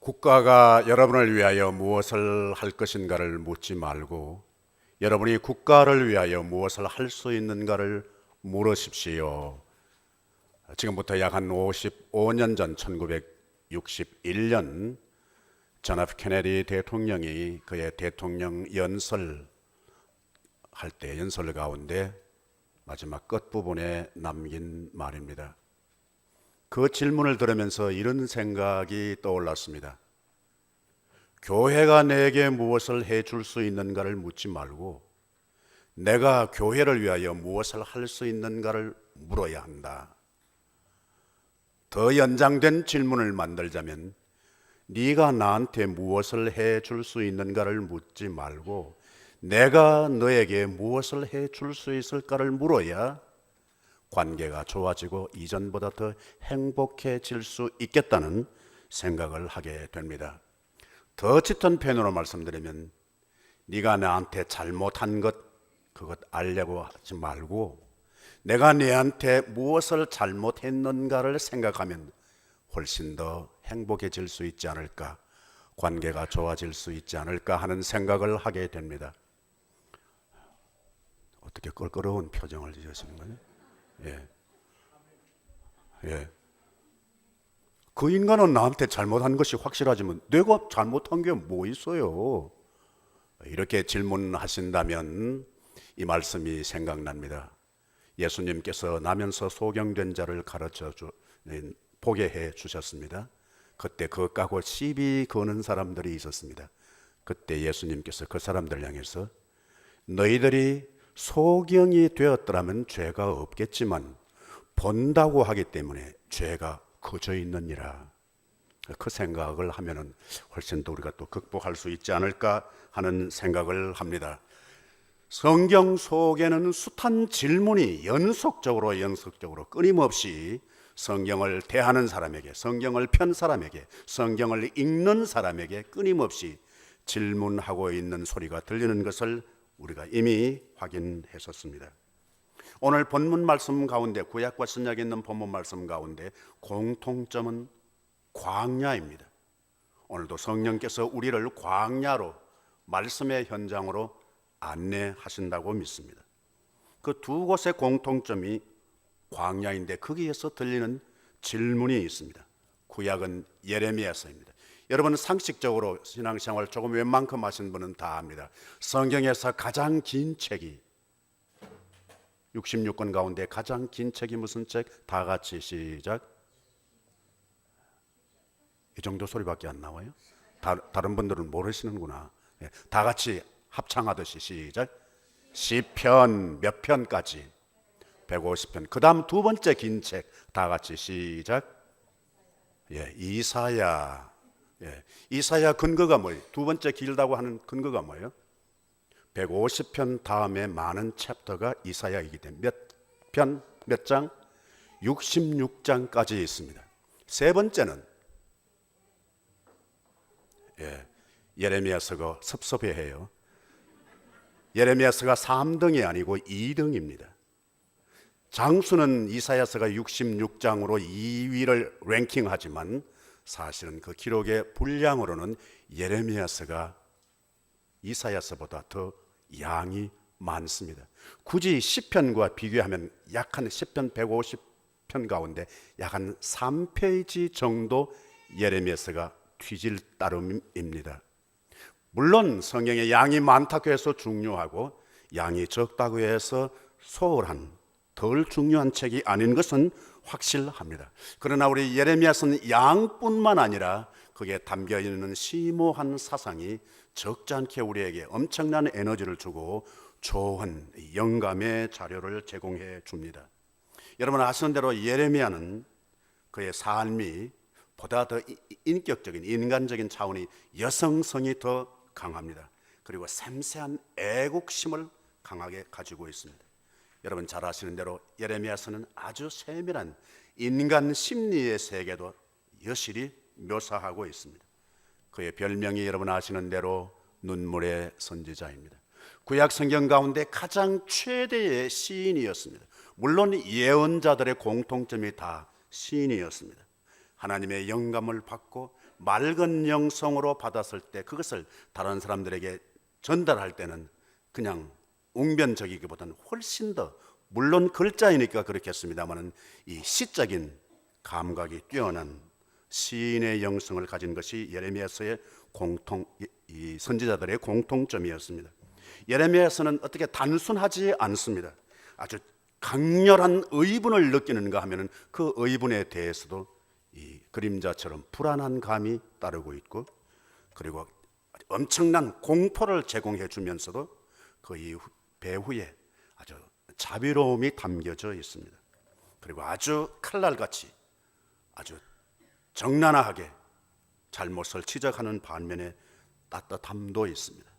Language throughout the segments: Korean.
국가가 여러분을 위하여 무엇을 할 것인가를 묻지 말고 여러분이 국가를 위하여 무엇을 할 수 있는가를 물으십시오. 지금부터 약 한 55년 전 1961년 존 F 케네디 대통령이 그의 대통령 연설 할 때 연설 가운데 마지막 끝부분에 남긴 말입니다. 그 질문을 들으면서 이런 생각이 떠올랐습니다. 교회가 내게 무엇을 해줄 수 있는가를 묻지 말고 내가 교회를 위하여 무엇을 할 수 있는가를 물어야 한다. 더 연장된 질문을 만들자면 네가 나한테 무엇을 해줄 수 있는가를 묻지 말고 내가 너에게 무엇을 해줄 수 있을까를 물어야 관계가 좋아지고 이전보다 더 행복해질 수 있겠다는 생각을 하게 됩니다. 더 짙은 표현으로 말씀드리면 네가 나한테 잘못한 것 그것 알려고 하지 말고 내가 너한테 무엇을 잘못했는가를 생각하면 훨씬 더 행복해질 수 있지 않을까, 관계가 좋아질 수 있지 않을까 하는 생각을 하게 됩니다. 어떻게 껄끄러운 표정을 지으시는 거예요? 예. 예. 그 인간은 나한테 잘못한 것이 확실하지만 내가 잘못한 게 뭐 있어요? 이렇게 질문하신다면 이 말씀이 생각납니다. 예수님께서 나면서 소경된 자를 가르쳐 보게 해 주셨습니다. 그때 그것 까고 시비 거는 사람들이 있었습니다. 그때 예수님께서 그 사람들 향해서 너희들이 소경이 되었더라면 죄가 없겠지만 본다고 하기 때문에 죄가 커져 있느니라. 그 생각을 하면은 훨씬 더 우리가 또 극복할 수 있지 않을까 하는 생각을 합니다. 성경 속에는 숱한 질문이 연속적으로 끊임없이 성경을 대하는 사람에게, 성경을 편 사람에게, 성경을 읽는 사람에게 끊임없이 질문하고 있는 소리가 들리는 것을 우리가 이미 확인했었습니다. 오늘 본문 말씀 가운데, 구약과 신약에 있는 본문 말씀 가운데 공통점은 광야입니다. 오늘도 성령께서 우리를 광야로, 말씀의 현장으로 안내하신다고 믿습니다. 그 두 곳의 공통점이 광야인데 거기에서 들리는 질문이 있습니다. 구약은 예레미야서입니다. 여러분 상식적으로 신앙생활 조금 웬만큼 하신 분은 다 압니다. 성경에서 가장 긴 책이 66권 가운데 가장 긴 책이 무슨 책? 다 같이 시작. 이 정도 소리밖에 안 나와요? 다른 분들은 모르시는구나. 다 같이 합창하듯이 시작. 시편 몇 편까지? 150편. 그 다음 두 번째 긴 책 다 같이 시작. 이사야. 이사야 근거가 뭐예요? 두 번째 길다고 하는 근거가 뭐예요? 150편 다음에 많은 챕터가 이사야이기 때문에 몇 편, 몇 장? 66장까지 있습니다. 세 번째는 예레미야서가 섭섭해해요. 예레미야서가 3등이 아니고 2등입니다. 장수는 이사야서가 66장으로 2위를 랭킹하지만 사실은 그 기록의 분량으로는 예레미야서가 이사야서보다 더 양이 많습니다. 굳이 시편과 비교하면 약 한 시편 150편 가운데 약 한 3페이지 정도 예레미야서가 뒤질 따름입니다. 물론 성경에 양이 많다고 해서 중요하고 양이 적다고 해서 소홀한 덜 중요한 책이 아닌 것은 확실합니다. 그러나 우리 예레미야서는 양뿐만 아니라 거기에 담겨있는 심오한 사상이 적지 않게 우리에게 엄청난 에너지를 주고 좋은 영감의 자료를 제공해 줍니다. 여러분 아시는 대로 예레미야는 그의 삶이 보다 더 인격적인 인간적인 차원이 여성성이 더 강합니다. 그리고 섬세한 애국심을 강하게 가지고 있습니다. 여러분 잘 아시는 대로 예레미야서는 아주 세밀한 인간 심리의 세계도 여실히 묘사하고 있습니다. 그의 별명이 여러분 아시는 대로 눈물의 선지자입니다. 구약 성경 가운데 가장 최대의 시인이었습니다. 물론 예언자들의 공통점이 다 시인이었습니다. 하나님의 영감을 받고 맑은 영성으로 받았을 때 그것을 다른 사람들에게 전달할 때는 그냥 웅변적이기보다는 훨씬 더, 물론 글자이니까 그렇겠습니다만은 이 시적인 감각이 뛰어난 시인의 영성을 가진 것이 예레미야서의 이 선지자들의 공통점이었습니다. 예레미야서는 어떻게 단순하지 않습니다. 아주 강렬한 의분을 느끼는가 하면은 그 의분에 대해서도 이 그림자처럼 불안한 감이 따르고 있고, 그리고 엄청난 공포를 제공해 주면서도 그 배후에 아주 자비로움이 담겨져 있습니다. 그리고 아주 칼날같이 아주 적나라하게 잘못을 지적하는 반면에 따뜻함도 있습니다.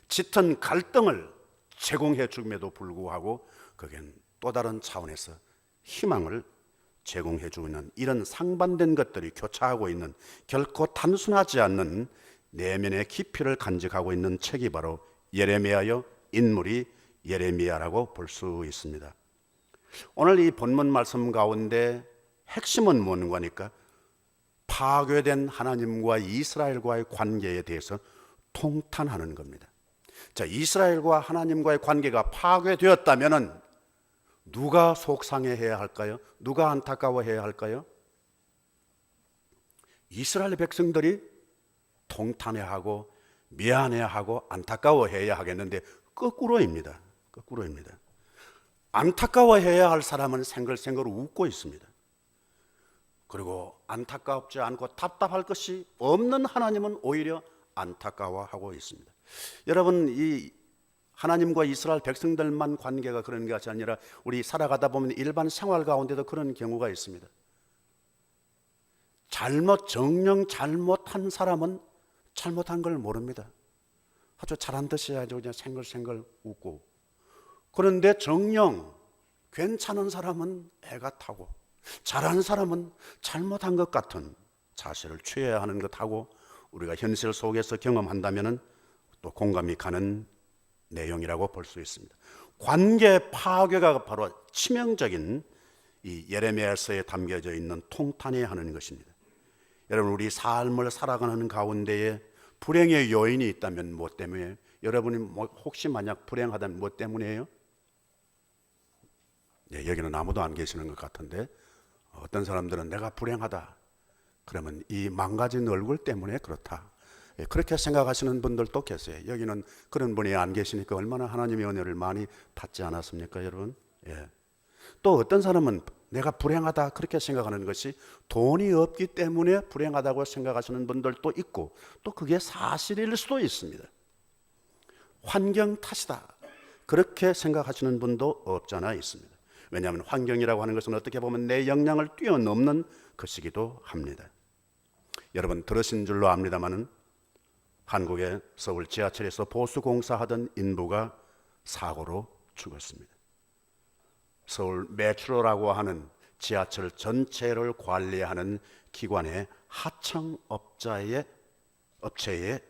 짙은 갈등을 제공해 줌에도 불구하고 거기엔 또 다른 차원에서 희망을 제공해 주고 있는 이런 상반된 것들이 교차하고 있는, 결코 단순하지 않는 내면의 깊이를 간직하고 있는 책이 바로 예레미야요, 인물이 예레미야라고 볼 수 있습니다. 오늘 이 본문 말씀 가운데 핵심은 뭔가 하니까 파괴된 하나님과 이스라엘과의 관계에 대해서 통탄하는 겁니다. 자, 이스라엘과 하나님과의 관계가 파괴되었다면 누가 속상해해야 할까요? 누가 안타까워해야 할까요? 이스라엘 백성들이 통탄해하고 미안해하고 안타까워해야 하겠는데 거꾸로입니다. 거꾸로입니다. 안타까워해야 할 사람은 생글생글 웃고 있습니다. 그리고 안타깝지 않고 답답할 것이 없는 하나님은 오히려 안타까워하고 있습니다. 여러분, 이 하나님과 이스라엘 백성들만 관계가 그런 것이 아니라 우리 살아가다 보면 일반 생활 가운데도 그런 경우가 있습니다. 정녕 잘못한 사람은 잘못한 걸 모릅니다. 아주 잘한 듯이 아주 그냥 생글생글 웃고, 그런데 정녕 괜찮은 사람은 애가 타고 잘한 사람은 잘못한 것 같은 자세를 취해야 하는 것하고 우리가 현실 속에서 경험한다면 또 공감이 가는 내용이라고 볼 수 있습니다. 관계 파괴가 바로 치명적인 이 예레미야서에 담겨져 있는 통탄해야 하는 것입니다. 여러분, 우리 삶을 살아가는 가운데에 불행의 요인이 있다면 무엇 때문에? 여러분이 혹시 만약 불행하다면 무엇 때문이에요? 네, 여기는 아무도 안 계시는 것 같은데 어떤 사람들은 내가 불행하다 그러면 이 망가진 얼굴 때문에 그렇다, 그렇게 생각하시는 분들도 계세요. 여기는 그런 분이 안 계시니까 얼마나 하나님의 은혜를 많이 받지 않았습니까, 여러분? 예. 또 어떤 사람은 내가 불행하다 그렇게 생각하는 것이 돈이 없기 때문에 불행하다고 생각하시는 분들도 있고, 또 그게 사실일 수도 있습니다. 환경 탓이다 그렇게 생각하시는 분도 없잖아 있습니다. 왜냐하면 환경이라고 하는 것은 어떻게 보면 내 역량을 뛰어넘는 것이기도 합니다. 여러분 들으신 줄로 압니다마는 한국의 서울 지하철에서 보수공사하던 인부가 사고로 죽었습니다. 서울 메트로라고 하는 지하철 전체를 관리하는 기관의 하청업체의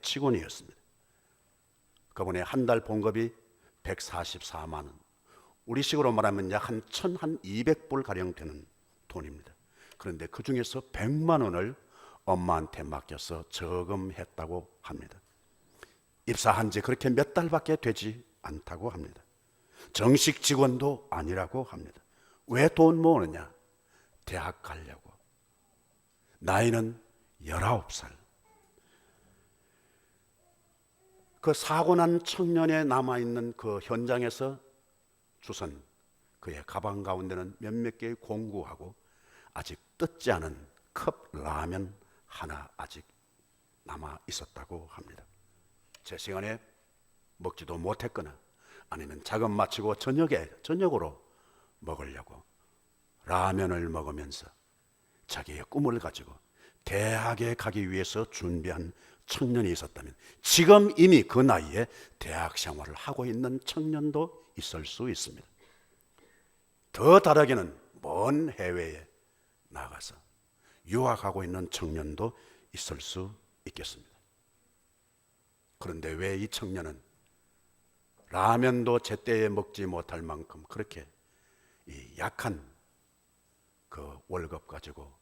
직원이었습니다. 그분의 한 달 봉급이 144만 원, 우리식으로 말하면 약 한 1,200불 가량 되는 돈입니다. 그런데 그 중에서 100만 원을 엄마한테 맡겨서 저금했다고 합니다. 입사한 지 그렇게 몇 달밖에 되지 않다고 합니다. 정식 직원도 아니라고 합니다. 왜 돈 모으느냐? 대학 가려고. 나이는 19살. 그 사고 난 청년에 남아있는 그 현장에서 주선 그의 가방 가운데는 몇몇 개의 공구하고 아직 뜯지 않은 컵 라면 하나 아직 남아 있었다고 합니다. 제 시간에 먹지도 못했거나 아니면 작업 마치고 저녁으로 먹으려고 라면을 먹으면서 자기의 꿈을 가지고 대학에 가기 위해서 준비한 청년이 있었다면 지금 이미 그 나이에 대학 생활을 하고 있는 청년도 있을 수 있습니다. 더 다르게는 먼 해외에 나가서 유학하고 있는 청년도 있을 수 있겠습니다. 그런데 왜 이 청년은 라면도 제때에 먹지 못할 만큼 그렇게 이 약한 그 월급 가지고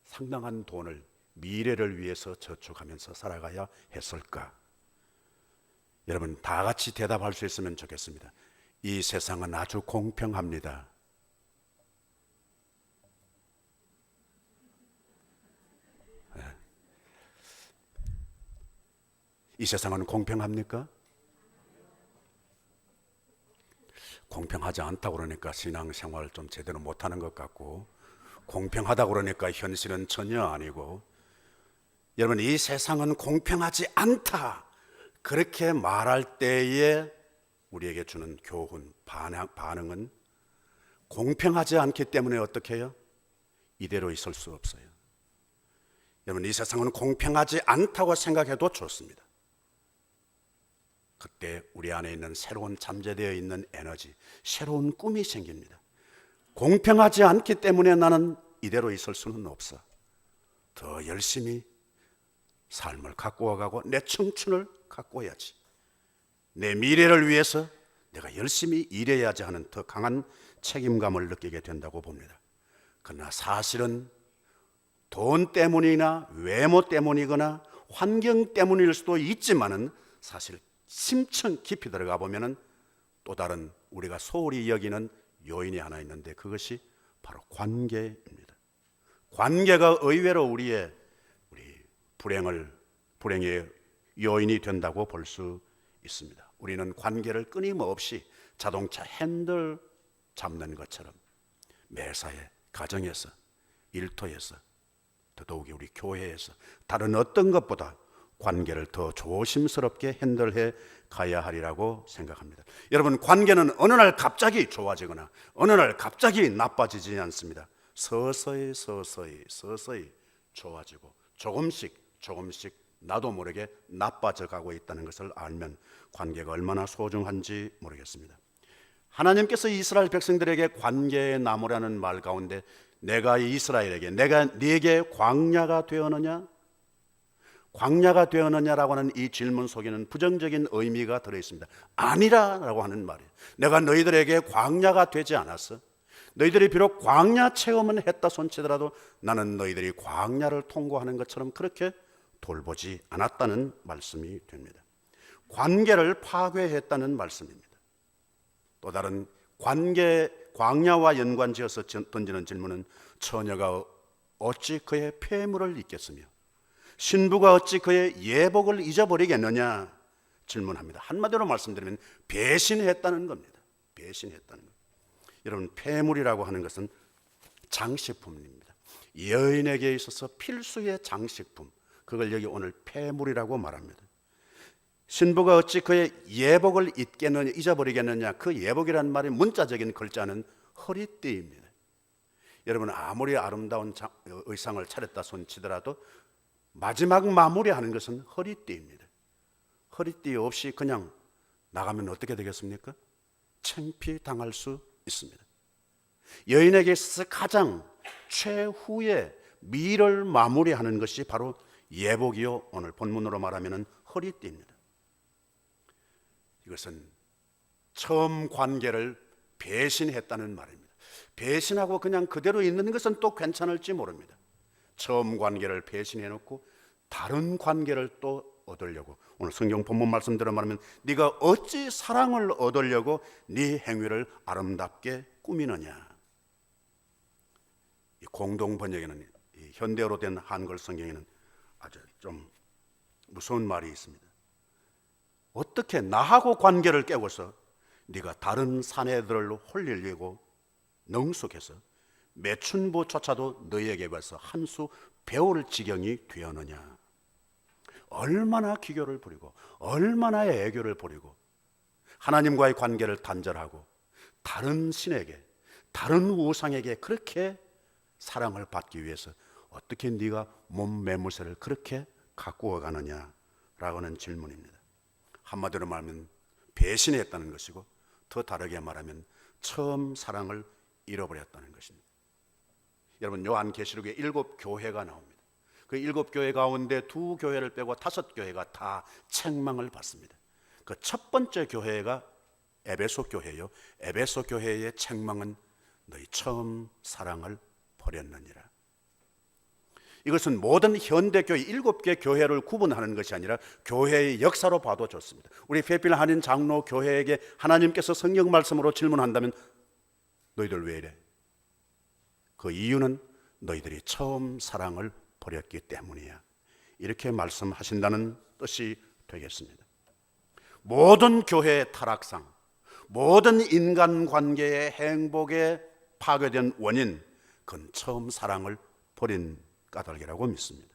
상당한 돈을 미래를 위해서 저축하면서 살아가야 했을까? 여러분 다 같이 대답할 수 있으면 좋겠습니다. 이 세상은 아주 공평합니다. 이 세상은 공평합니까? 공평하지 않다고 그러니까 신앙생활 좀 제대로 못하는 것 같고, 공평하다고 그러니까 현실은 전혀 아니고, 여러분 이 세상은 공평하지 않다 그렇게 말할 때에 우리에게 주는 교훈, 반응은 공평하지 않기 때문에 어떻게 해요? 이대로 있을 수 없어요. 여러분 이 세상은 공평하지 않다고 생각해도 좋습니다. 그때 우리 안에 있는 새로운 잠재되어 있는 에너지, 새로운 꿈이 생깁니다. 공평하지 않기 때문에 나는 이대로 있을 수는 없어. 더 열심히 삶을 가꾸어가고 내 청춘을 가꾸어야지. 내 미래를 위해서 내가 열심히 일해야지 하는 더 강한 책임감을 느끼게 된다고 봅니다. 그러나 사실은 돈 때문이나 외모 때문이거나 환경 때문일 수도 있지만은 사실 심층 깊이 들어가 보면은 또 다른 우리가 소홀히 여기는 요인이 하나 있는데 그것이 바로 관계입니다. 관계가 의외로 우리 불행의 요인이 된다고 볼 수 있습니다. 우리는 관계를 끊임없이 자동차 핸들 잡는 것처럼 매사에, 가정에서, 일터에서, 더더욱이 우리 교회에서 다른 어떤 것보다 관계를 더 조심스럽게 핸들해 가야 하리라고 생각합니다. 여러분 관계는 어느 날 갑자기 좋아지거나 어느 날 갑자기 나빠지지 않습니다. 서서히 좋아지고 조금씩 나도 모르게 나빠져 가고 있다는 것을 알면 관계가 얼마나 소중한지 모르겠습니다. 하나님께서 이스라엘 백성들에게 관계의 나무라는 말 가운데 내가 이스라엘에게 내가 네게 광야가 되었느냐? 광야가 되었느냐라고 하는 이 질문 속에는 부정적인 의미가 들어있습니다. 아니라라고 하는 말이에요. 내가 너희들에게 광야가 되지 않았어. 너희들이 비록 광야 체험은 했다 손치더라도 나는 너희들이 광야를 통과하는 것처럼 그렇게 돌보지 않았다는 말씀이 됩니다. 관계를 파괴했다는 말씀입니다. 또 다른 광야와 연관지어서 던지는 질문은 처녀가 어찌 그의 폐물을 잊겠으며 신부가 어찌 그의 예복을 잊어버리겠느냐 질문합니다. 한마디로 말씀드리면 배신했다는 겁니다. 배신했다는 것. 여러분 폐물이라고 하는 것은 장식품입니다. 여인에게 있어서 필수의 장식품, 그걸 여기 오늘 폐물이라고 말합니다. 신부가 어찌 그의 예복을 잊어버리겠느냐. 그 예복이라는 말이 문자적인 글자는 허리띠입니다. 여러분 아무리 아름다운 의상을 차렸다 손치더라도 마지막 마무리하는 것은 허리띠입니다. 허리띠 없이 그냥 나가면 어떻게 되겠습니까? 창피당할 수 있습니다. 여인에게 있어서 가장 최후의 미를 마무리하는 것이 바로 예복이요, 오늘 본문으로 말하면 허리띠입니다. 이것은 처음 관계를 배신했다는 말입니다. 배신하고 그냥 그대로 있는 것은 또 괜찮을지 모릅니다. 처음 관계를 배신해놓고 다른 관계를 또 얻으려고, 오늘 성경 본문 말씀대로 말하면 네가 어찌 사랑을 얻으려고 네 행위를 아름답게 꾸미느냐. 이 공동 번역에는, 이 현대어로 된 한글 성경에는 아주 좀 무서운 말이 있습니다. 어떻게 나하고 관계를 깨고서 네가 다른 사내들을 홀리려고 능숙해서 매춘부조차도 너희에게 와서 한 수 배울 지경이 되었느냐. 얼마나 기교를 부리고 얼마나 애교를 부리고 하나님과의 관계를 단절하고 다른 신에게, 다른 우상에게 그렇게 사랑을 받기 위해서 어떻게 네가 몸 매무새를 그렇게 가꾸어 가느냐라고 하는 질문입니다. 한마디로 말하면 배신했다는 것이고, 더 다르게 말하면 처음 사랑을 잃어버렸다는 것입니다. 여러분 요한계시록에 7교회가 나옵니다. 그 7교회 가운데 2교회를 빼고 5교회가 다 책망을 받습니다. 그 첫 번째 교회가 에베소 교회요. 에베소 교회의 책망은 너희 처음 사랑을 버렸느니라. 이것은 모든 현대교회 7개 교회를 구분하는 것이 아니라 교회의 역사로 봐도 좋습니다. 우리 페필 한인 장로 교회에게 하나님께서 성경 말씀으로 질문한다면 너희들 왜 이래? 그 이유는 너희들이 처음 사랑을 버렸기 때문이야. 이렇게 말씀하신다는 뜻이 되겠습니다. 모든 교회의 타락상, 모든 인간관계의 행복에 파괴된 원인, 그건 처음 사랑을 버린 까닭이라고 믿습니다.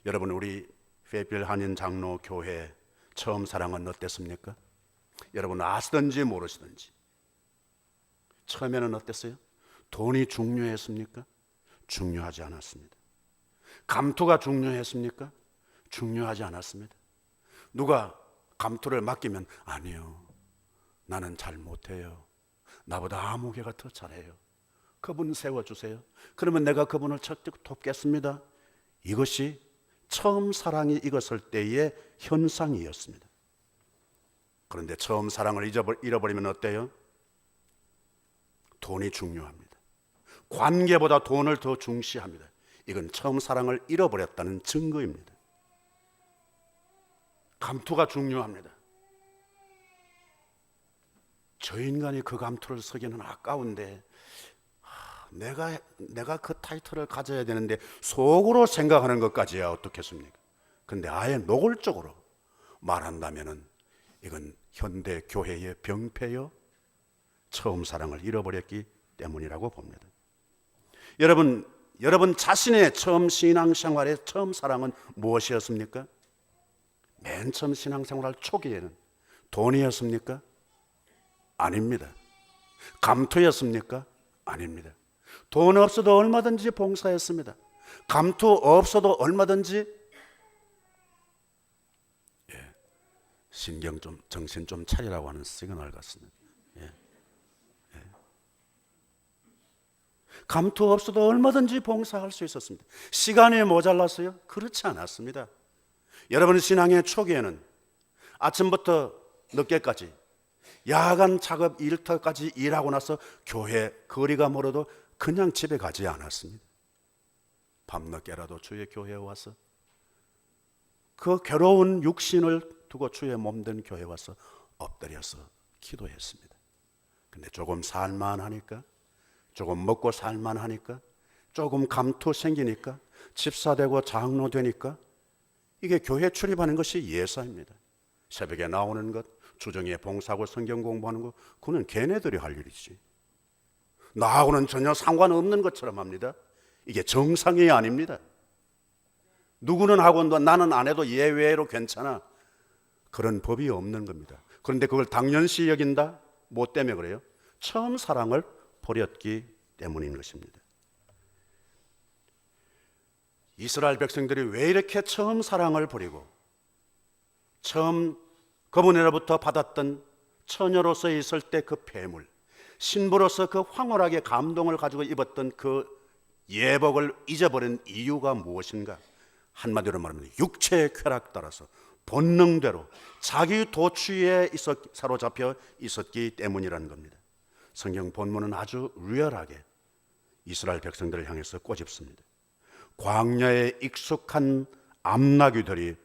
여러분, 우리 페필 한인 장로 교회 처음 사랑은 어땠습니까? 여러분 아시든지 모르시든지 처음에는 어땠어요? 돈이 중요했습니까? 중요하지 않았습니다. 감투가 중요했습니까? 중요하지 않았습니다. 누가 감투를 맡기면 아니요, 나는 잘 못해요, 나보다 아무개가 더 잘해요, 그분 세워주세요, 그러면 내가 그분을 적극 돕겠습니다. 이것이 처음 사랑이 익었을 때의 현상이었습니다. 그런데 처음 사랑을 잃어버리면 어때요? 돈이 중요합니다. 관계보다 돈을 더 중시합니다. 이건 처음 사랑을 잃어버렸다는 증거입니다. 감투가 중요합니다. 저 인간이 그 감투를 쓰기는 아까운데 내가 그 타이틀을 가져야 되는데 속으로 생각하는 것까지야 어떻겠습니까? 근데 아예 노골적으로 말한다면은 이건 현대 교회의 병폐요, 처음 사랑을 잃어버렸기 때문이라고 봅니다. 여러분 자신의 처음 신앙생활의 처음 사랑은 무엇이었습니까? 맨 처음 신앙생활 초기에는 돈이었습니까? 아닙니다. 감투였습니까? 아닙니다. 돈 없어도 얼마든지 봉사했습니다. 감투 없어도 얼마든지 신경 좀, 정신 좀 차리라고 하는 시그널 같습니다. 감투 없어도 얼마든지 봉사할 수 있었습니다. 시간이 모자랐어요? 그렇지 않았습니다. 여러분 신앙의 초기에는 아침부터 늦게까지 야간 작업 일터까지 일하고 나서 교회 거리가 멀어도 그냥 집에 가지 않았습니다. 밤늦게라도 주의 교회에 와서 그 괴로운 육신을 두고 주의 몸된 교회에 와서 엎드려서 기도했습니다. 근데 조금 살만하니까, 조금 먹고 살만하니까, 조금 감투 생기니까, 집사되고 장로 되니까 이게 교회 출입하는 것이 예사입니다. 새벽에 나오는 것, 주정에 봉사하고 성경 공부하는 것, 그건 걔네들이 할 일이지. 나하고는 전혀 상관없는 것처럼 합니다. 이게 정상이 아닙니다. 누구는 하고 나는 안 해도 예외로 괜찮아. 그런 법이 없는 겁니다. 그런데 그걸 당연시 여긴다? 뭐 때문에 그래요? 처음 사랑을 버렸기 때문인 것입니다. 이스라엘 백성들이 왜 이렇게 처음 사랑을 버리고 처음 그분으로부터 받았던 처녀로서 있을 때 그 폐물, 신부로서 그 황홀하게 감동을 가지고 입었던 그 예복을 잊어버린 이유가 무엇인가? 한마디로 말하면 육체의 쾌락 따라서 본능대로 자기 도취에 사로잡혀 있었기 때문이라는 겁니다. 성경 본문은 아주 리얼하게 이스라엘 백성들을 향해서 꼬집습니다. 광야에 익숙한 암나귀들의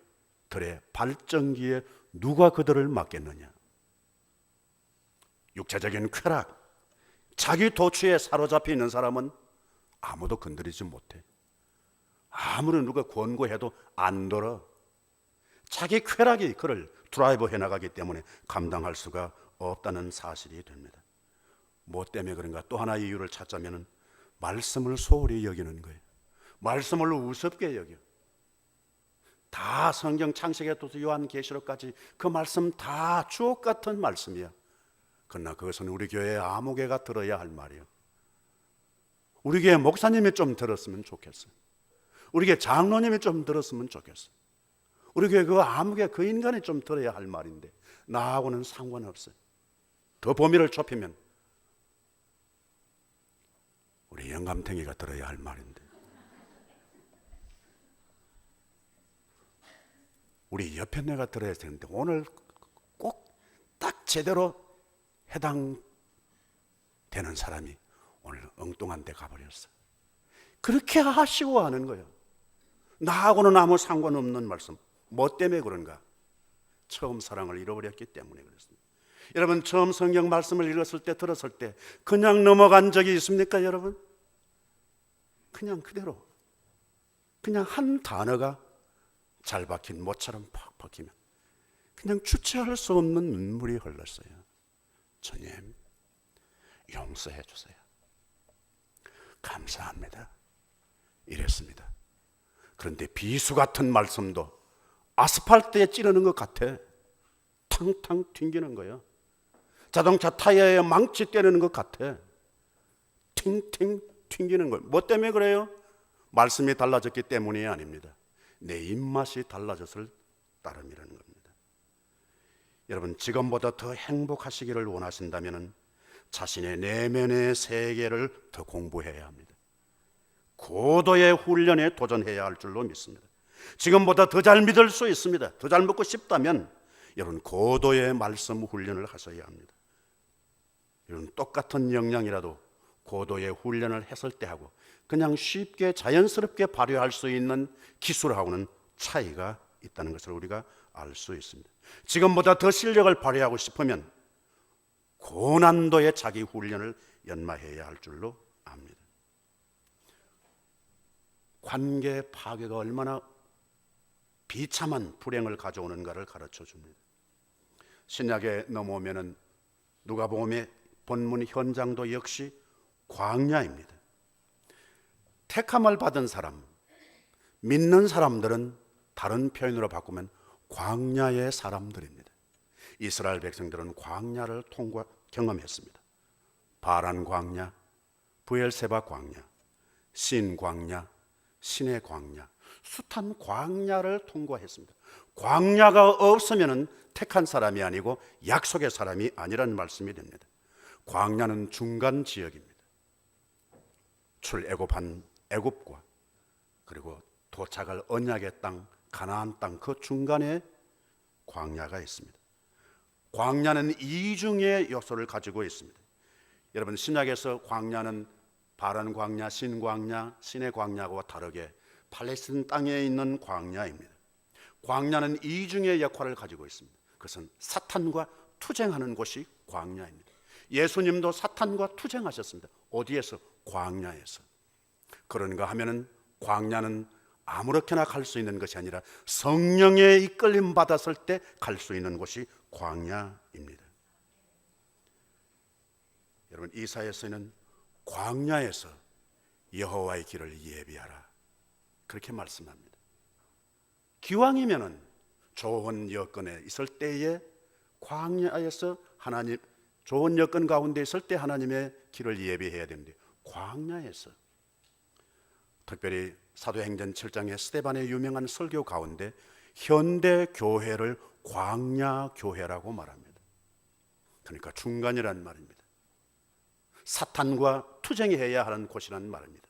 발정기에 누가 그들을 맡겠느냐? 육체적인 쾌락, 자기 도취에 사로잡혀 있는 사람은 아무도 건드리지 못해. 아무리 누가 권고해도 안 돌아. 자기 쾌락이 그를 드라이브 해나가기 때문에 감당할 수가 없다는 사실이 됩니다. 뭐 때문에 그런가? 또 하나의 이유를 찾자면 말씀을 소홀히 여기는 거예요. 말씀을 우습게 여겨. 다 성경 창세기부터 요한계시록까지 그 말씀 다 주옥 같은 말씀이야. 그러나 그것은 우리 교회에 아무개가 들어야 할 말이에요. 우리 교회 목사님이 좀 들었으면 좋겠어요. 우리 교회 장로님이 좀 들었으면 좋겠어요. 우리 교회 그 아무개 그 인간이 좀 들어야 할 말인데 나하고는 상관없어요. 더 범위를 좁히면 우리 영감탱이가 들어야 할 말인데, 우리 옆에 내가 들어야 되는데 오늘 꼭 딱 제대로 해당되는 사람이 오늘 엉뚱한 데 가버렸어. 그렇게 아쉬워하는 거예요. 나하고는 아무 상관없는 말씀. 뭐 때문에 그런가? 처음 사랑을 잃어버렸기 때문에 그렇습니다. 여러분, 처음 성경 말씀을 읽었을 때, 들었을 때 그냥 넘어간 적이 있습니까, 여러분? 그냥 그대로, 그냥 한 단어가 잘 박힌 못처럼 팍 박히면 그냥 주체할 수 없는 눈물이 흘렀어요. 주님, 용서해 주세요. 감사합니다. 이랬습니다. 그런데 비수 같은 말씀도 아스팔트에 찌르는 것 같아. 탕탕 튕기는 거예요. 자동차 타이어에 망치 때리는 것 같아. 팅팅 튕기는 거예요. 뭐 때문에 그래요? 말씀이 달라졌기 때문이 아닙니다. 내 입맛이 달라졌을 따름이라는 겁니다. 여러분, 지금보다 더 행복하시기를 원하신다면 자신의 내면의 세계를 더 공부해야 합니다. 고도의 훈련에 도전해야 할 줄로 믿습니다. 지금보다 더 잘 믿을 수 있습니다. 더 잘 믿고 싶다면 여러분, 고도의 말씀 훈련을 하셔야 합니다. 여러분, 똑같은 역량이라도 고도의 훈련을 했을 때 하고 그냥 쉽게 자연스럽게 발휘할 수 있는 기술하고는 차이가 있다는 것을 우리가 알 수 있습니다. 지금보다 더 실력을 발휘하고 싶으면 고난도의 자기 훈련을 연마해야 할 줄로 압니다. 관계 파괴가 얼마나 비참한 불행을 가져오는가를 가르쳐 줍니다. 신약에 넘어오면은 누가복음의 본문 현장도 역시 광야입니다. 택함을 받은 사람, 믿는 사람들은 다른 표현으로 바꾸면 광야의 사람들입니다. 이스라엘 백성들은 광야를 경험했습니다. 바란 광야, 브엘세바 광야, 신 광야, 신의 광야, 숱한 광야를 통과했습니다. 광야가 없으면 택한 사람이 아니고 약속의 사람이 아니라는 말씀이 됩니다. 광야는 중간 지역입니다. 출애굽한 애굽과 그리고 도착할 언약의 땅, 가나안 땅 그 중간에 광야가 있습니다. 광야는 이중의 요소를 가지고 있습니다. 여러분, 신약에서 광야는 바란 광야, 신 광야, 신의 광야와 다르게 팔레스틴 땅에 있는 광야입니다. 광야는 이중의 역할을 가지고 있습니다. 그것은 사탄과 투쟁하는 곳이 광야입니다. 예수님도 사탄과 투쟁하셨습니다. 어디에서? 광야에서. 그런가 하면은 광야는 아무렇게나 갈 수 있는 것이 아니라 성령의 이끌림 받았을 때 갈 수 있는 곳이 광야입니다. 여러분, 이사야서는 광야에서 여호와의 길을 예비하라 그렇게 말씀합니다. 기왕이면은 좋은 여건에 있을 때에 광야에서 하나님, 좋은 여건 가운데 있을 때 하나님의 길을 예비해야 되는데 광야에서, 특별히 사도행전 7장의 스데반의 유명한 설교 가운데 현대 교회를 광야 교회라고 말합니다. 그러니까 중간이란 말입니다. 사탄과 투쟁해야 하는 곳이라는 말입니다.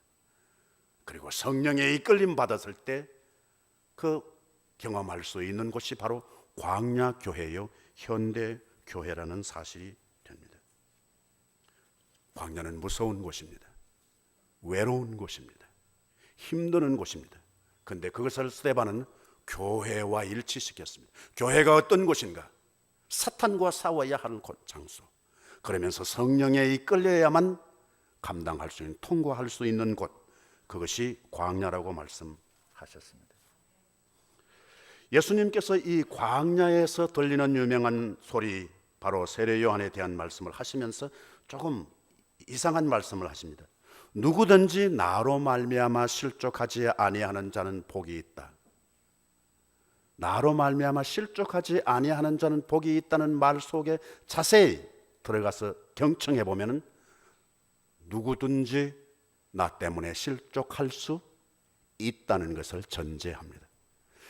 그리고 성령의 이끌림 받았을 때 그 경험할 수 있는 곳이 바로 광야 교회요, 현대 교회라는 사실이 됩니다. 광야는 무서운 곳입니다. 외로운 곳입니다. 힘드는 곳입니다. 그런데 그것을 스데반은 교회와 일치시켰습니다. 교회가 어떤 곳인가? 사탄과 싸워야 하는 곳, 장소. 그러면서 성령에 이끌려야만 감당할 수 있는, 통과할 수 있는 곳, 그것이 광야라고 말씀하셨습니다. 예수님께서 이 광야에서 들리는 유명한 소리, 바로 세례 요한에 대한 말씀을 하시면서 조금 이상한 말씀을 하십니다. 누구든지 나로 말미암아 실족하지 아니하는 자는 복이 있다. 나로 말미암아 실족하지 아니하는 자는 복이 있다는 말 속에 자세히 들어가서 경청해 보면은 누구든지 나 때문에 실족할 수 있다는 것을 전제합니다.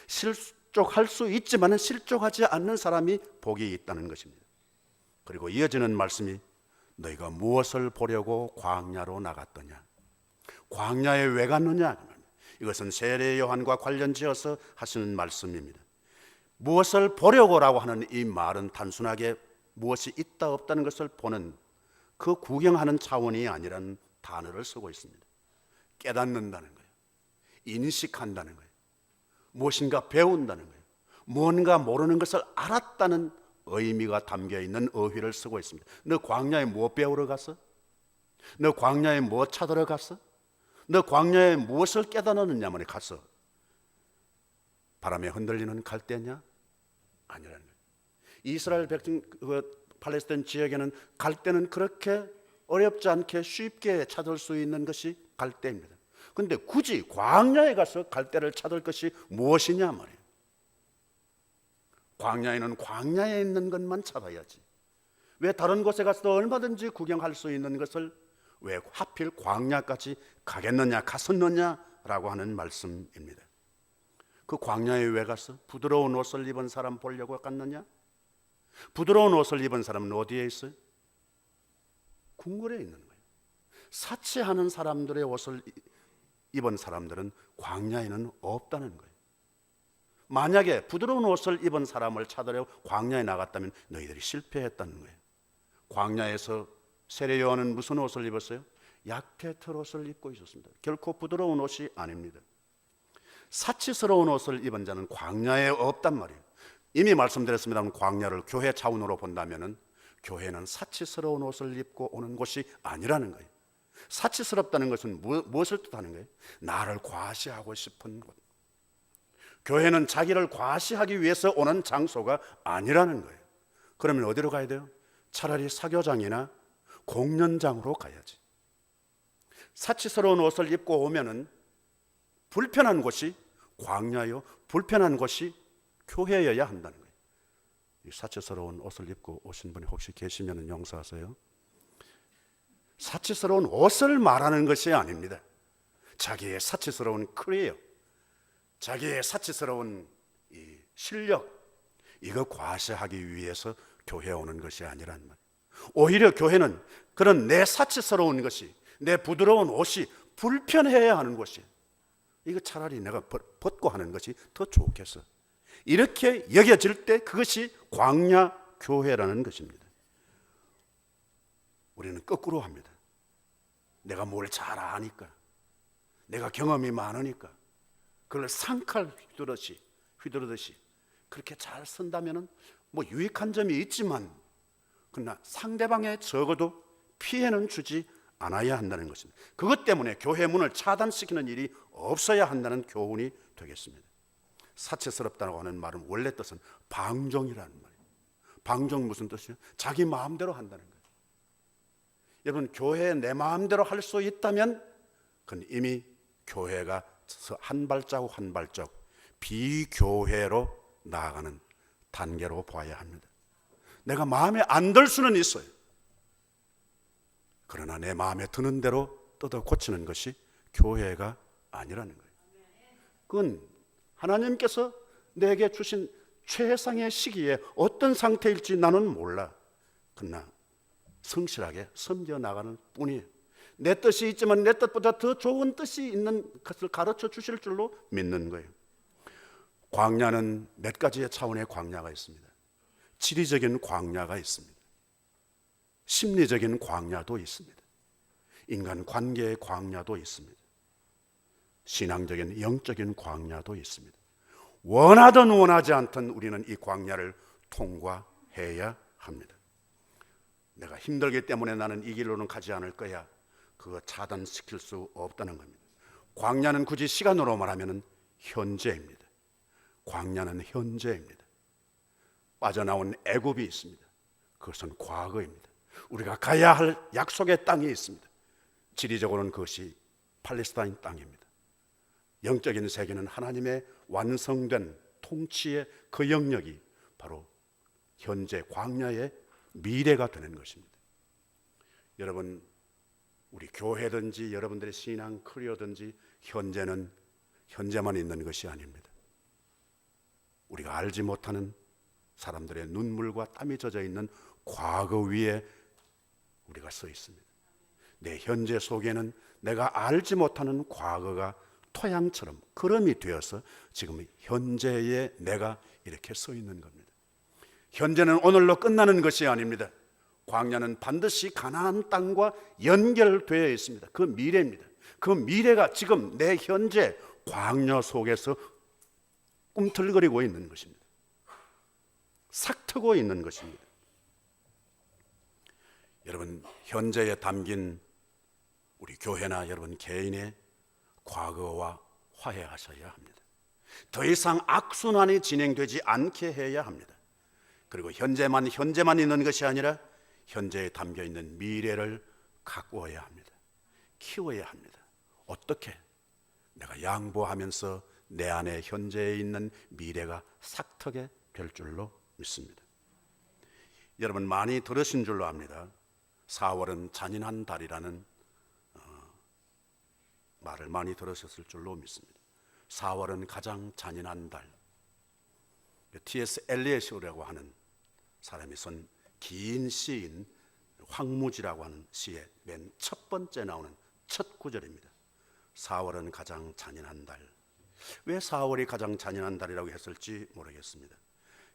실족할 수 있지만 실족하지 않는 사람이 복이 있다는 것입니다. 그리고 이어지는 말씀이 너희가 무엇을 보려고 광야로 나갔더냐? 광야에 왜 갔느냐? 이것은 세례 요한과 관련지어서 하시는 말씀입니다. 무엇을 보려고라고 하는 이 말은 단순하게 무엇이 있다 없다는 것을 보는, 그 구경하는 차원이 아니라는 단어를 쓰고 있습니다. 깨닫는다는 거예요. 인식한다는 거예요. 무엇인가 배운다는 거예요. 뭔가 모르는 것을 알았다는 의미가 담겨 있는 어휘를 쓰고 있습니다. 너 광야에 뭐 배우러 갔어? 너 광야에 뭐 찾으러 갔어? 너 광야에 무엇을 깨달았느냐 말이야. 갔어. 바람에 흔들리는 갈대냐? 아니라는 거예요. 이스라엘 백성, 팔레스타인 지역에는 갈대는 그렇게 어렵지 않게 쉽게 찾을 수 있는 것이 갈대입니다. 그런데 굳이 광야에 가서 갈대를 찾을 것이 무엇이냐 말이에요. 광야에는 광야에 있는 것만 찾아야지. 왜 다른 곳에 가서도 얼마든지 구경할 수 있는 것을 왜 하필 광야까지 가겠느냐, 갔었느냐라고 하는 말씀입니다. 그 광야에 왜 갔어? 부드러운 옷을 입은 사람 보려고 갔느냐? 부드러운 옷을 입은 사람은 어디에 있어요? 궁궐에 있는 거예요. 사치하는 사람들의 옷을 입은 사람들은 광야에는 없다는 거예요. 만약에 부드러운 옷을 입은 사람을 찾으려 광야에 나갔다면 너희들이 실패했다는 거예요. 광야에서 세례 요한은 무슨 옷을 입었어요? 약태털 옷을 입고 있었습니다. 결코 부드러운 옷이 아닙니다. 사치스러운 옷을 입은 자는 광야에 없단 말이에요. 이미 말씀드렸습니다만 광야를 교회 차원으로 본다면 교회는 사치스러운 옷을 입고 오는 곳이 아니라는 거예요. 사치스럽다는 것은 무엇을 뜻하는 거예요? 나를 과시하고 싶은 곳. 교회는 자기를 과시하기 위해서 오는 장소가 아니라는 거예요. 그러면 어디로 가야 돼요? 차라리 사교장이나 공연장으로 가야지. 사치스러운 옷을 입고 오면은 불편한 곳이 광야요, 불편한 곳이 교회여야 한다는 거예요. 이 사치스러운 옷을 입고 오신 분이 혹시 계시면 용서하세요. 사치스러운 옷을 말하는 것이 아닙니다. 자기의 사치스러운 커리어, 자기의 사치스러운 이 실력, 이거 과시하기 위해서 교회에 오는 것이 아니란 말이에요. 오히려 교회는 그런 내 사치스러운 것이, 내 부드러운 옷이 불편해야 하는 것이에요. 이거 차라리 내가 벗고 하는 것이 더 좋겠어. 이렇게 여겨질 때 그것이 광야 교회라는 것입니다. 우리는 거꾸로 합니다. 내가 뭘 잘 아니까, 내가 경험이 많으니까 그걸 상칼 휘두르듯이 그렇게 잘 쓴다면 뭐 유익한 점이 있지만 그러나 상대방에 적어도 피해는 주지 않아야 한다는 것입니다. 그것 때문에 교회 문을 차단시키는 일이 없어야 한다는 교훈이 되겠습니다. 사치스럽다고 하는 말은 원래 뜻은 방종이라는 말이에요. 방종 무슨 뜻이에요? 자기 마음대로 한다는 거예요. 여러분, 교회에 내 마음대로 할 수 있다면 그건 이미 교회가 한 발자국 한 발자국 비교회로 나아가는 단계로 봐야 합니다. 내가 마음에 안 들 수는 있어요. 그러나 내 마음에 드는 대로 뜯어 고치는 것이 교회가 아니라는 거예요. 그건 하나님께서 내게 주신 최상의 시기에 어떤 상태일지 나는 몰라. 그러나 성실하게 섬겨 나가는 뿐이에요. 내 뜻이 있지만 내 뜻보다 더 좋은 뜻이 있는 것을 가르쳐 주실 줄로 믿는 거예요. 광야는 몇 가지의 차원의 광야가 있습니다. 지리적인 광야가 있습니다. 심리적인 광야도 있습니다. 인간 관계의 광야도 있습니다. 신앙적인 영적인 광야도 있습니다. 원하든 원하지 않든 우리는 이 광야를 통과해야 합니다. 내가 힘들기 때문에 나는 이 길로는 가지 않을 거야, 그거 차단시킬 수 없다는 겁니다. 광야는 굳이 시간으로 말하면 현재입니다. 광야는 현재입니다. 빠져나온 애굽이 있습니다. 그것은 과거입니다. 우리가 가야 할 약속의 땅이 있습니다. 지리적으로는 그것이 팔레스타인 땅입니다. 영적인 세계는 하나님의 완성된 통치의 그 영역이 바로 현재 광야의 미래가 되는 것입니다. 여러분, 우리 교회든지 여러분들의 신앙 커리어든지 현재는 현재만 있는 것이 아닙니다. 우리가 알지 못하는 사람들의 눈물과 땀이 젖어 있는 과거 위에 우리가 서 있습니다. 내 현재 속에는 내가 알지 못하는 과거가 토양처럼 그름이 되어서 지금 현재의 내가 이렇게 서 있는 겁니다. 현재는 오늘로 끝나는 것이 아닙니다. 광야는 반드시 가나안 땅과 연결되어 있습니다. 그 미래입니다. 그 미래가 지금 내 현재 광야 속에서 꿈틀거리고 있는 것입니다. 삭트고 있는 것입니다. 여러분, 현재에 담긴 우리 교회나 여러분 개인의 과거와 화해하셔야 합니다. 더 이상 악순환이 진행되지 않게 해야 합니다. 그리고 현재만 있는 것이 아니라 현재에 담겨 있는 미래를 가꾸어야 합니다. 키워야 합니다. 어떻게? 내가 양보하면서 내 안에 현재에 있는 미래가 삭트게 될 줄로 믿습니다. 여러분 많이 들으신 줄로 압니다. 4월은 잔인한 달이라는 말을 많이 들으셨을 줄로 믿습니다. 4월은 가장 잔인한 달. T.S. 엘리엇이라고 하는 사람이 쓴 긴 시인 황무지라고 하는 시의 맨 첫 번째 나오는 첫 구절입니다. 4월은 가장 잔인한 달. 왜 4월이 가장 잔인한 달이라고 했을지 모르겠습니다.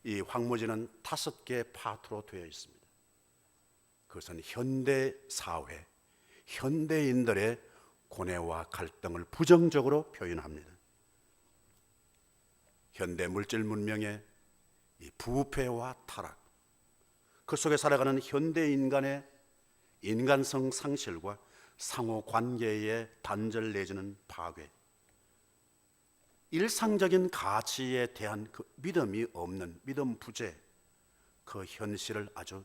이 황무지는 5개의 파트로 되어 있습니다. 그것은 현대 사회, 현대인들의 고뇌와 갈등을 부정적으로 표현합니다. 현대 물질 문명의 이 부패와 타락, 그 속에 살아가는 현대 인간의 인간성 상실과 상호 관계의 단절 내지는 파괴, 일상적인 가치에 대한 그 믿음이 없는 믿음 부재, 그 현실을 아주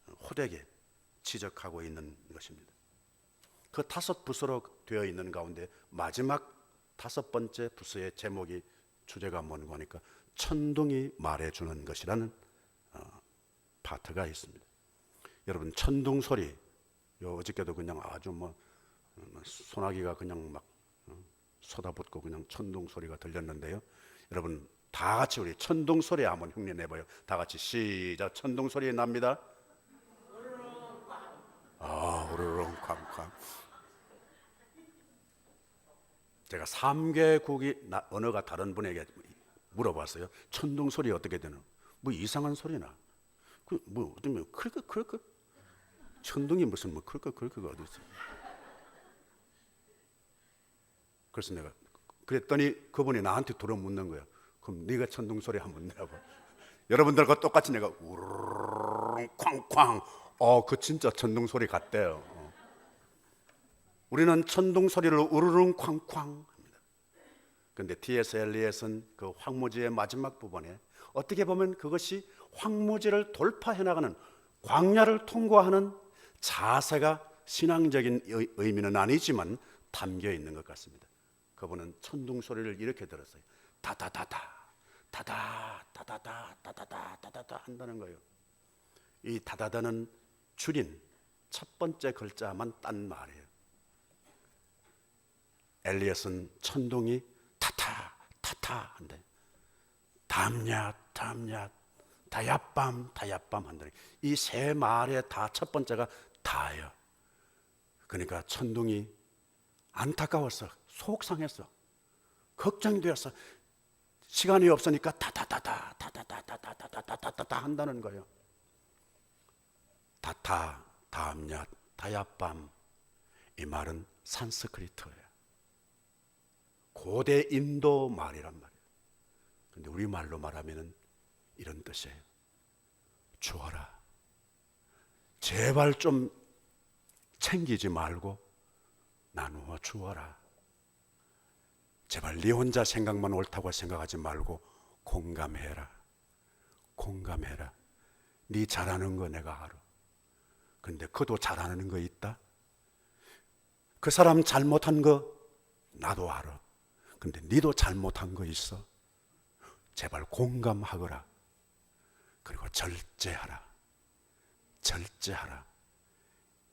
호되게 지적하고 있는 것입니다. 그 5부서로 되어 있는 가운데 마지막 5번째 부서의 제목이 주제가 뭔가 하니까 천둥이 말해주는 것이라는 파트가 있습니다. 여러분 천둥 소리, 어저께도 그냥 아주 소나기가 그냥 막 쏟아붓고 그냥 천둥 소리가 들렸는데요. 여러분 다 같이 우리 천둥 소리 한번 흉내내봐요. 다 같이 시작. 천둥 소리 납니다. 우르릉 쾅쾅. 제가 3개국이 언어가 다른 분에게 물어봤어요. 천둥 소리 어떻게 되나? 뭐 이상한 소리나? 어떤 크르크 천둥이 무슨 크르크가 어디 있어? 그래서 내가 그랬더니 그분이 나한테 물는 거야. 그럼 네가 천둥 소리 한번 내봐. 여러분들과 똑같이 내가 우르릉 쾅쾅. 그 진짜 천둥 소리 같대요. 우리는 천둥 소리를 우르릉 쾅쾅 합니다. 그런데 T.S. 엘리엇은 그 황무지의 마지막 부분에 어떻게 보면 그것이 황무지를 돌파해 나가는 광야를 통과하는 자세가 신앙적인 의미는 아니지만 담겨 있는 것 같습니다. 그분은 천둥 소리를 이렇게 들었어요. 다다다다 다다 다다다 다다다 다다다 한다는 거예요. 이 다다다는 줄인 첫 번째 글자만 딴 말이에요. 엘리엇은 천둥이 타타 타타 한대. 담야 담야 다야밤 다야밤 한다. 이 세 말의 다 첫 번째가 다예요. 그러니까 천둥이 안타까웠어, 속상했어, 걱정되었어. 시간이 없으니까 다다다다 다다다다다다다다다 한다는 거예요. 다타 담야 다야밤, 이 말은 산스크리트예요. 고대 인도 말이란 말이에요. 근데 우리 말로 말하면은 이런 뜻이에요. 주어라. 제발 좀 챙기지 말고 나누어 주어라. 제발 네 혼자 생각만 옳다고 생각하지 말고 공감해라. 공감해라. 네 잘하는 거 내가 알아. 근데 그도 잘하는 거 있다. 그 사람 잘못한 거 나도 알아. 근데 니도 잘못한 거 있어. 제발 공감하거라. 그리고 절제하라. 절제하라.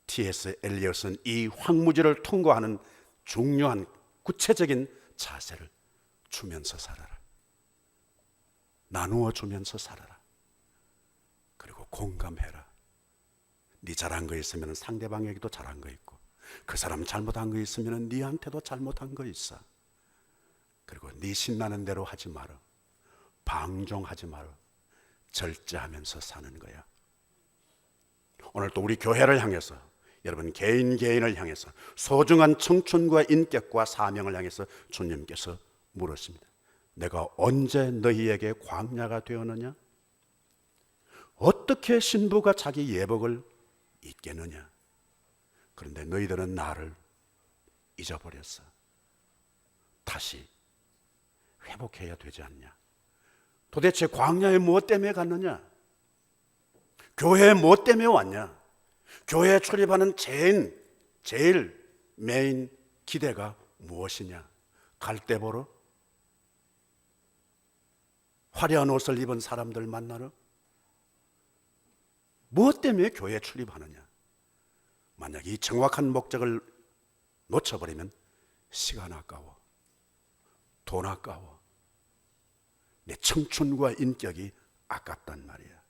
T.S. 엘리엇은 이 황무지를 통과하는 중요한 구체적인 자세를 주면서 살아라. 나누어 주면서 살아라. 그리고 공감해라. 네 잘한 거 있으면 상대방에게도 잘한 거 있고, 그 사람 잘못한 거 있으면 네한테도 잘못한 거 있어. 그리고 네 신나는 대로 하지 마라. 방종하지 마라. 절제하면서 사는 거야. 오늘 또 우리 교회를 향해서, 여러분 개인을 향해서 소중한 청춘과 인격과 사명을 향해서 주님께서 물으십니다. 내가 언제 너희에게 광야가 되었느냐? 어떻게 신부가 자기 예복을 잊겠느냐? 그런데 너희들은 나를 잊어버렸어. 다시 회복해야 되지 않냐? 도대체 광야에 무엇 때문에 갔느냐? 교회에 무엇 때문에 왔냐? 교회에 출입하는 제일 메인 기대가 무엇이냐? 갈대 보러? 화려한 옷을 입은 사람들 만나러? 무엇 때문에 교회에 출입하느냐? 만약 이 정확한 목적을 놓쳐버리면 시간 아까워, 돈 아까워, 내 청춘과 인격이 아깝단 말이야.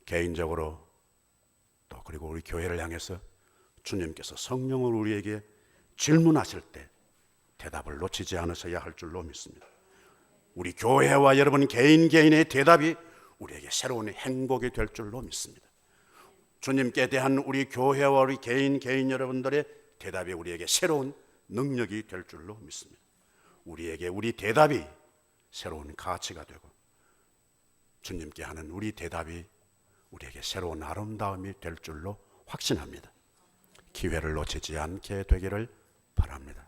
개인적으로 또 그리고 우리 교회를 향해서 주님께서 성령을 우리에게 질문하실 때 대답을 놓치지 않으셔야 할 줄로 믿습니다. 우리 교회와 여러분 개인의 대답이 우리에게 새로운 행복이 될 줄로 믿습니다. 주님께 대한 우리 교회와 우리 개인 여러분들의 대답이 우리에게 새로운 능력이 될 줄로 믿습니다. 우리에게 우리 대답이 새로운 가치가 되고 주님께 하는 우리 대답이 우리에게 새로운 아름다움이 될 줄로 확신합니다. 기회를 놓치지 않게 되기를 바랍니다.